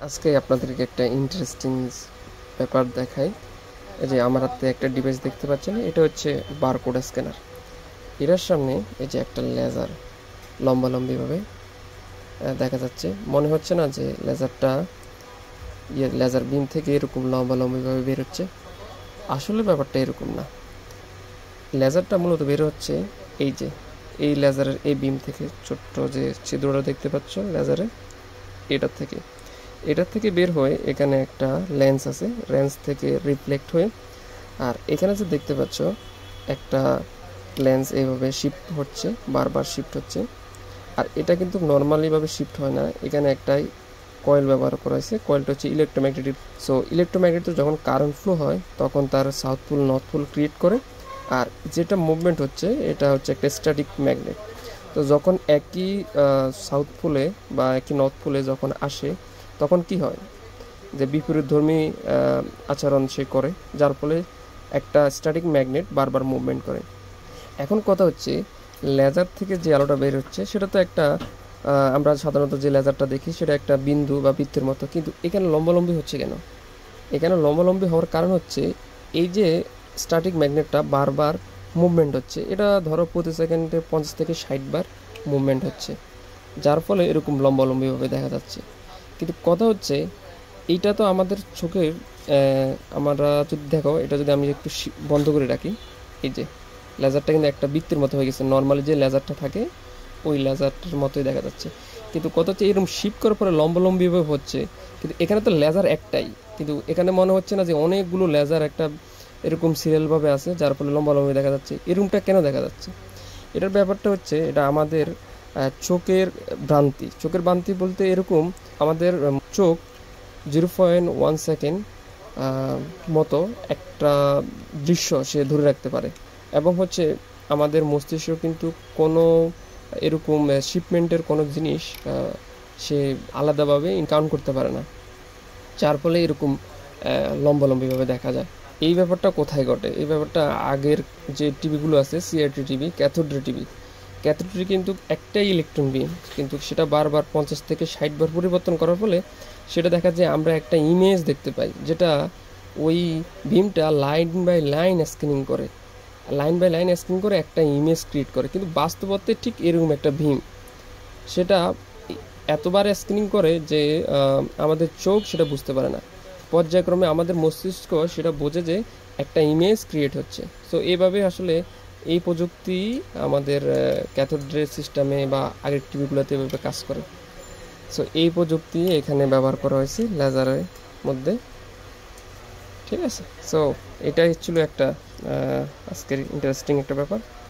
আজকে আপনাদেরকে একটা ইন্টারেস্টিং ব্যাপার দেখাই। এই যে আমার হাতে একটা ডিভাইস দেখতে পাচ্ছেন, এটা হচ্ছে বারকোড স্ক্যানার। এটার সামনে এই যে একটা লেজার লম্বালম্বিভাবে দেখা যাচ্ছে। মনে হচ্ছে না যে লেজারটা লেজার বিম থেকে এরকম লম্বালম্বিভাবে বের হচ্ছে? আসলে ব্যাপারটা এরকম না। লেজারটা মূলত বের হচ্ছে এই যে এই লেজারের এই বিম থেকে, ছোট্ট যে ছিদ্রটা দেখতে পাচ্ছ লেজারে, এটার থেকে বের হয়ে এখানে একটা লেন্স আছে, লেন্স থেকে রিফ্লেক্ট হয়ে, আর এখানে যে দেখতে পাচ্ছ একটা লেন্স এইভাবে শিফট হচ্ছে, বারবার শিফট হচ্ছে। আর এটা কিন্তু নর্মালিভাবে শিফট হয় না, এখানে একটাই কয়েল ব্যবহার করা হয়েছে। কয়েলটা হচ্ছে ইলেকট্রোম্যাগনেটিক। সো ইলেকট্রোম্যাগনেটিক যখন কারেন্ট ফ্লো হয় তখন তার south pole north pole create করে। আর যেটা মুভমেন্ট হচ্ছে এটা হচ্ছে একটা স্ট্যাটিক ম্যাগনেট। তো যখন একই সাউথ পোলে বা একই নর্থ পোলে যখন আসে, তখন কি হয় যে বিপরীতধর্মী আচরণ সে করে, যার ফলে একটা স্ট্যাটিক ম্যাগনেট বারবার মুভমেন্ট করে। এখন কথা হচ্ছে, লেজার থেকে যে আলোটা বের হচ্ছে সেটা তো একটা আমরা সাধারণত যে লেজারটা দেখি সেটা একটা বিন্দু বা বৃত্তের মতো, কিন্তু এখানে লম্বালম্বি হচ্ছে কেন? এখানে লম্বালম্বি হওয়ার কারণ হচ্ছে এই যে স্ট্যাটিক ম্যাগনেটটা বারবার মুভমেন্ট হচ্ছে। এটা ধরো প্রতি সেকেন্ডে 50 থেকে 60 বার মুভমেন্ট হচ্ছে, যার ফলে এরকম লম্বালম্বিভাবে দেখা যাচ্ছে। কিন্তু কথা হচ্ছে, এইটা তো আমাদের চোখের আমরা যদি দেখো, এটা যদি আমি একটু বন্ধ করে রাখি, এই যে লেজারটা কিন্তু একটা বৃত্তের মতো হয়ে গেছে। নর্মালি যে লেজারটা থাকে ওই লেজারটার মতোই দেখা যাচ্ছে, কিন্তু কথা হচ্ছে এরকম শিফট করার পরে লম্বালম্বিভাবে হচ্ছে। কিন্তু এখানে তো লেজার একটাই, কিন্তু এখানে মনে হচ্ছে না যে অনেকগুলো লেজার একটা এরকম সিরিয়ালভাবে আছে, যার ফলে লম্বালম্বি দেখা যাচ্ছে। এরকমটা কেন দেখা যাচ্ছে? এটার ব্যাপারটা হচ্ছে, এটা আমাদের চোখের ভ্রান্তি। চোখের ভ্রান্তি বলতে এরকম, আমাদের চোখ 0.1 সেকেন্ড মতো একটা দৃশ্য সে ধরে রাখতে পারে। এবং হচ্ছে আমাদের মস্তিষ্ক কিন্তু কোনো এরকম শিপমেন্টের কোনো জিনিস সে আলাদাভাবে কাউন্ট করতে পারে না, যার ফলে এরকম লম্বালম্বিভাবে দেখা যায়। এই ব্যাপারটা কোথায় ঘটে? এই ব্যাপারটা আগের যে টিভিগুলো আছে, সিআরটি টিভি, ক্যাথোড্রে টিভি, ক্যাথোড্রে কিন্তু একটাই ইলেকট্রন বিম, কিন্তু সেটা বারবার 50 থেকে 60 বার পরিবর্তন করার ফলে সেটা দেখা যায় আমরা একটা ইমেজ দেখতে পাই, যেটা ওই বিমটা লাইন বাই লাইন স্ক্যানিং করে, লাইন বাই লাইন স্ক্যান করে একটা ইমেজ ক্রিয়েট করে। কিন্তু বাস্তবতে ঠিক এরকম একটা ভীম, সেটা এতবার স্ক্যানিং করে যে আমাদের চোখ সেটা বুঝতে পারে না। পর্যায়ক্রমে আমাদের মস্তিষ্ক সেটা বোঝে যে একটা ইমেজ ক্রিয়েট হচ্ছে। সো এইভাবে আসলে এই প্রযুক্তি আমাদের ক্যাথোড রে সিস্টেমে বা আগের টিভিগুলোতে এভাবে কাজ করে। সো এই প্রযুক্তি এখানে ব্যবহার করা হয়েছে লেজারের মধ্যে। ঠিক আছে, সো এটাই ছিল একটা আজকের ইন্টারেস্টিং একটা ব্যাপার।